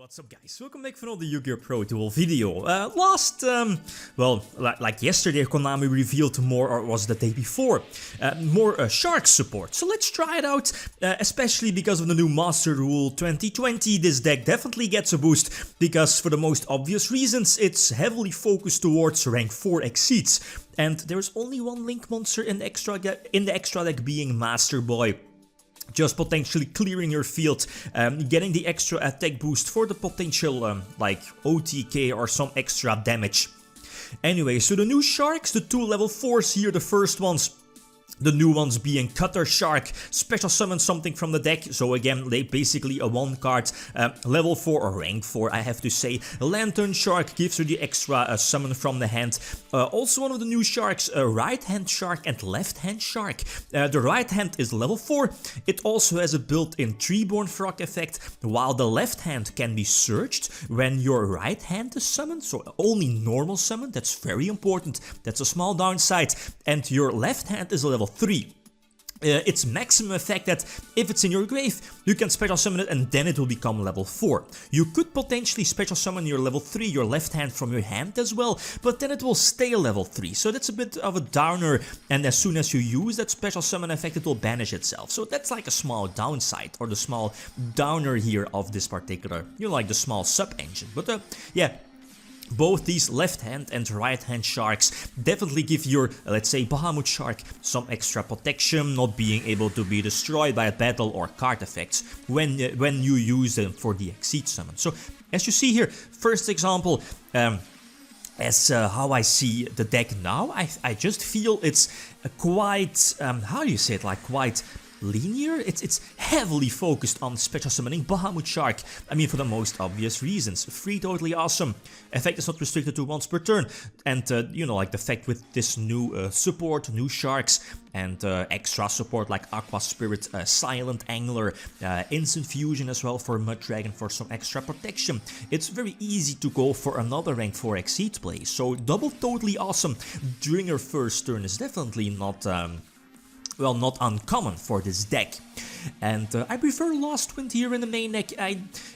What's up guys, welcome back for another YgoPro duel video. Like yesterday Konami revealed more, or was the day before, more shark support. So let's try it out, especially because of the new Master Rule 2020. This deck definitely gets a boost, because for the most obvious reasons, it's heavily focused towards rank 4 exceeds. And there's only one Link monster in the extra deck being Master Boy. Just potentially clearing your field, getting the extra attack boost for the potential like OTK or some extra damage. Anyway, so the new sharks, the two level 4s here, the first ones. The new ones being Cutter Shark, special summon something from the deck. So again, they basically a 1 card, level 4 or rank 4 I have to say. Lantern Shark gives you the extra summon from the hand. Also one of the new sharks, Right Hand Shark and Left Hand Shark. The right hand is level 4. It also has a built-in Treeborn Frog effect, while the left hand can be searched when your right hand is summoned. So only normal summon, that's very important. That's a small downside. And your left hand is a level 3. Its maximum effect that if it's in your grave, you can special summon it and then it will become level 4. You could potentially special summon your level 3, your left hand from your hand as well, but then it will stay level 3. So that's a bit of a downer, and as soon as you use that special summon effect, it will banish itself. So that's like a small downside, or the small downer here of this particular, like the small sub-engine. But yeah. Both these left hand and right hand sharks definitely give your, let's say, Bahamut shark some extra protection, not being able to be destroyed by a battle or card effects when you use them for the exceed summon. So as you see here, first example, as how I see the deck now, I just feel it's quite, how do you say it, like quite linear. It's heavily focused on special summoning Bahamut Shark. I mean, for the most obvious reasons. Free, totally awesome. Effect is not restricted to once per turn. And, like the fact with this new support, new sharks, and extra support like Aqua Spirit, Silent Angler, Instant Fusion as well for Mud Dragon for some extra protection. It's very easy to go for another rank 4 exceed play. So double totally awesome during your first turn is definitely not well, not uncommon for this deck. And I prefer Lost Wind here in the main deck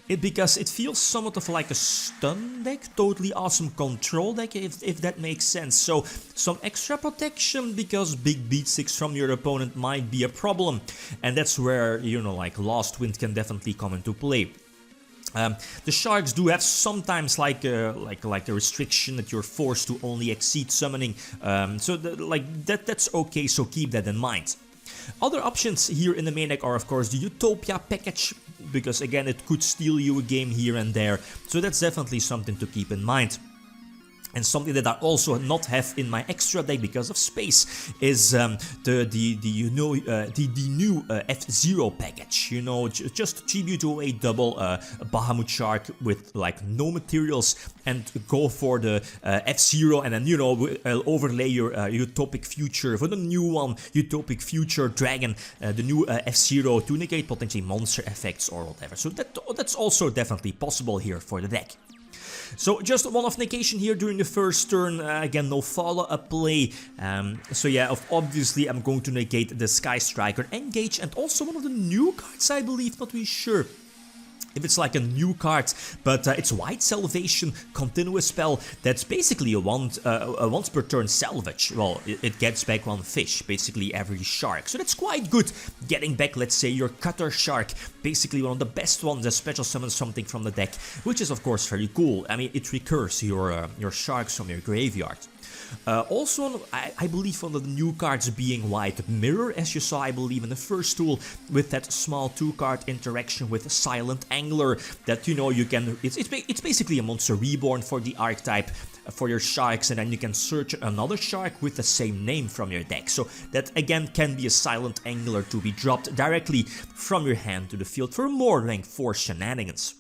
because it feels somewhat of like a stun deck, totally awesome control deck if that makes sense. So some extra protection because big beat sticks from your opponent might be a problem, and that's where like Lost Wind can definitely come into play. The sharks do have sometimes like a restriction that you're forced to only exceed summoning, so that's okay, so keep that in mind. Other options here in the main deck are of course the Utopia package, because again it could steal you a game here and there, so that's definitely something to keep in mind. And something that I also not have in my extra deck because of space is the new F-Zero package. Just tribute to a double Bahamut Shark with like no materials and go for the F-Zero, and then overlay your Utopic Future for the new one, Utopic Future Dragon, the new F-Zero to negate potentially monster effects or whatever. So that's also definitely possible here for the deck. So just one-off negation here during the first turn, again no follow-up play, so yeah, obviously I'm going to negate the Sky Striker Engage, and also one of the new cards I believe, not really sure if it's like a new card, but it's White Salvation, continuous spell, that's basically a once per turn salvage. Well, it gets back 1 fish, basically every shark, so that's quite good, getting back, let's say, your Cutter Shark, basically one of the best ones that special summons something from the deck, which is of course very cool. I mean, it recurs your sharks from your graveyard. Also, I believe one of the new cards being White Mirror, as you saw, I believe, in the first tool, with that small 2-card interaction with Silent Angler, that, you can, it's basically a monster reborn for the archetype, for your sharks, and then you can search another shark with the same name from your deck. So that again can be a Silent Angler to be dropped directly from your hand to the field for more rank 4 shenanigans.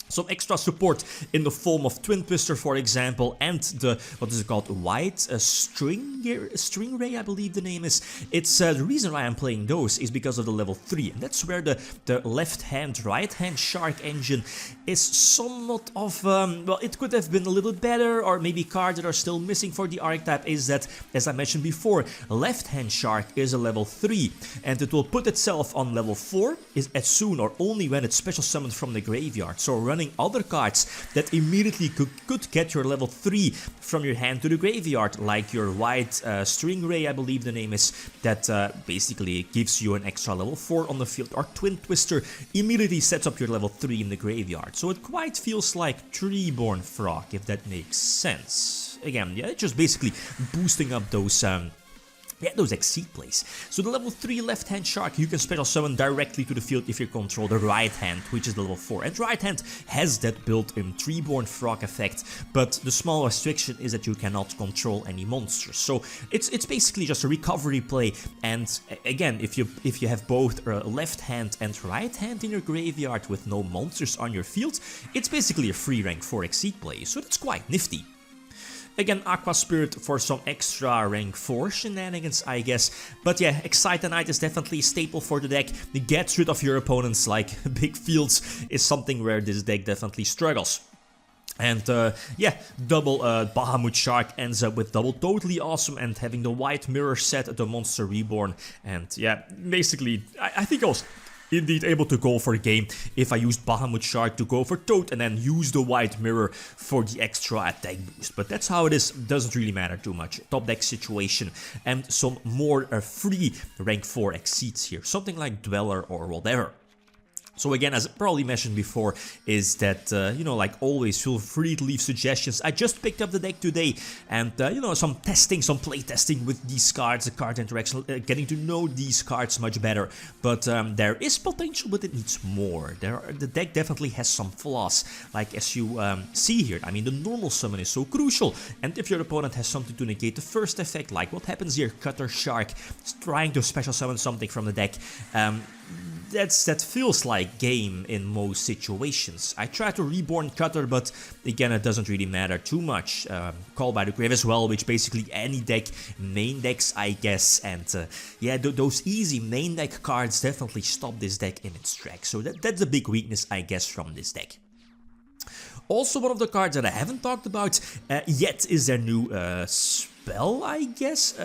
Some extra support in the form of Twin Twister, for example, and the, what is it called, White Stingray, I believe the name is. It's the reason why I'm playing those is because of the level 3, and that's where the left hand, right hand shark engine is somewhat of, well, it could have been a little better, or maybe cards that are still missing for the archetype is that, as I mentioned before, left hand shark is a level 3, and it will put itself on level 4 as soon or only when it's special summoned from the graveyard. So running running other cards that immediately could get your level 3 from your hand to the graveyard, like your white Stingray, I believe the name is, that basically gives you an extra level 4 on the field, or Twin Twister immediately sets up your level 3 in the graveyard. So it quite feels like Treeborn Frog, if that makes sense. Again, yeah, just basically boosting up those those Exceed plays. So the level 3 left hand shark you can special summon directly to the field if you control the right hand, which is the level 4. And right hand has that built-in Treeborn Frog effect, but the small restriction is that you cannot control any monsters. So it's basically just a recovery play, and again, if you have both left hand and right hand in your graveyard with no monsters on your field, it's basically a free rank 4 Exceed play, so that's quite nifty. Again, Aqua Spirit for some extra rank 4 shenanigans, I guess. But yeah, Excitonite is definitely a staple for the deck. The gets rid of your opponents like big fields is something where this deck definitely struggles. And yeah, double Bahamut Shark ends up with double totally awesome, and having the white mirror set, the Monster Reborn. And yeah, basically, I think I was indeed able to go for the game if I used Bahamut Shark to go for Toad and then use the white mirror for the extra attack boost. But that's how it is, doesn't really matter too much. Top deck situation, and some more free rank 4 exceeds here, something like Dweller or whatever. So again, as I probably mentioned before, is that, you know, like always, feel free to leave suggestions. I just picked up the deck today, and, you know, some play testing with these cards, the card interaction, getting to know these cards much better. But there is potential, but it needs more. The deck definitely has some flaws, like as you see here. I mean, the normal summon is so crucial, and if your opponent has something to negate the first effect, like what happens here, Cutter Shark, trying to special summon something from the deck, that feels like game in most situations. I try to Reborn Cutter, but again, it doesn't really matter too much. Call by the Grave as well, which basically any deck, main decks, I guess, and yeah, those easy main deck cards definitely stop this deck in its tracks. So that's a big weakness, I guess, from this deck. Also, one of the cards that I haven't talked about yet is their new spell, I guess.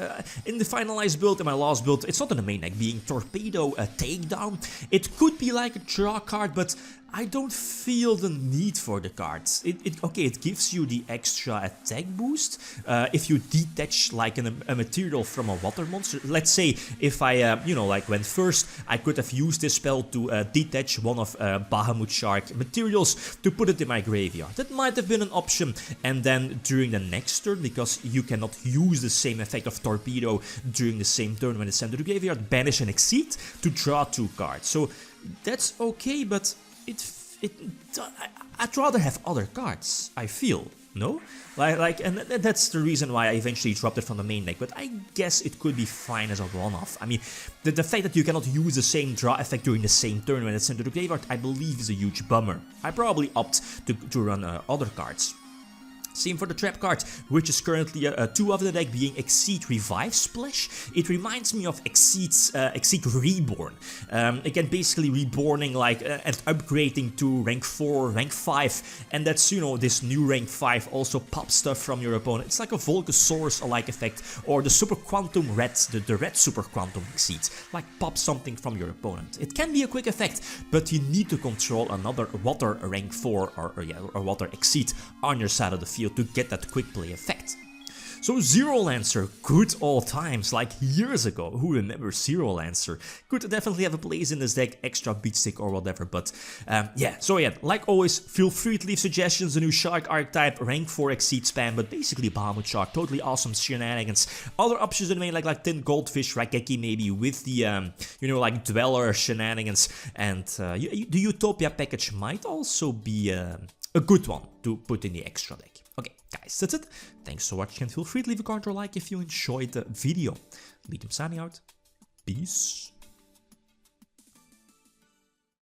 In the finalized build, in my last build, it's not in the main deck, being Torpedo Takedown. It could be like a draw card, but I don't feel the need for the cards. Okay, it gives you the extra attack boost if you detach like a material from a water monster. Let's say if I, you know, like went first, I could have used this spell to detach one of Bahamut Shark materials to put it in my graveyard. That might have been an option, and then during the next turn, because you cannot use the same effect of Torpedo during the same turn when it's sent to the graveyard, banish and Exceed to draw 2 cards. So that's okay, but I'd rather have other cards, I feel, no? And that's the reason why I eventually dropped it from the main deck, but I guess it could be fine as a one-off. I mean, the fact that you cannot use the same draw effect during the same turn when it's sent to the graveyard, I believe is a huge bummer. I probably opt to run other cards. Same for the trap card, which is currently 2 of the deck, being Exceed Revive Splash. It reminds me of Exceed Reborn. Again, basically reborning like and upgrading to rank 4, rank 5, and that's, you know, this new rank 5 also pops stuff from your opponent. It's like a Volcasaurus-alike effect, or the Super Quantum Red, the Red Super Quantum Exceed, like pop something from your opponent. It can be a quick effect, but you need to control another Water rank 4 or Water Exceed on your side of the field to get that quick play effect. So Zero Lancer, good old times, like years ago. Who remembers Zero Lancer? Could definitely have a place in this deck, extra beat stick or whatever, but yeah. So yeah, like always, feel free to leave suggestions. The new Shark archetype, rank 4 Exceed spam, but basically Bahamut Shark, totally awesome shenanigans. Other options in the main, like Tin Goldfish, Raigeki maybe, with the, you know, like Dweller shenanigans, and the Utopia package might also be a good one to put in the extra deck. Okay, guys, that's it. Thanks for watching, and feel free to leave a comment or like if you enjoyed the video. Lithium signing out. Peace.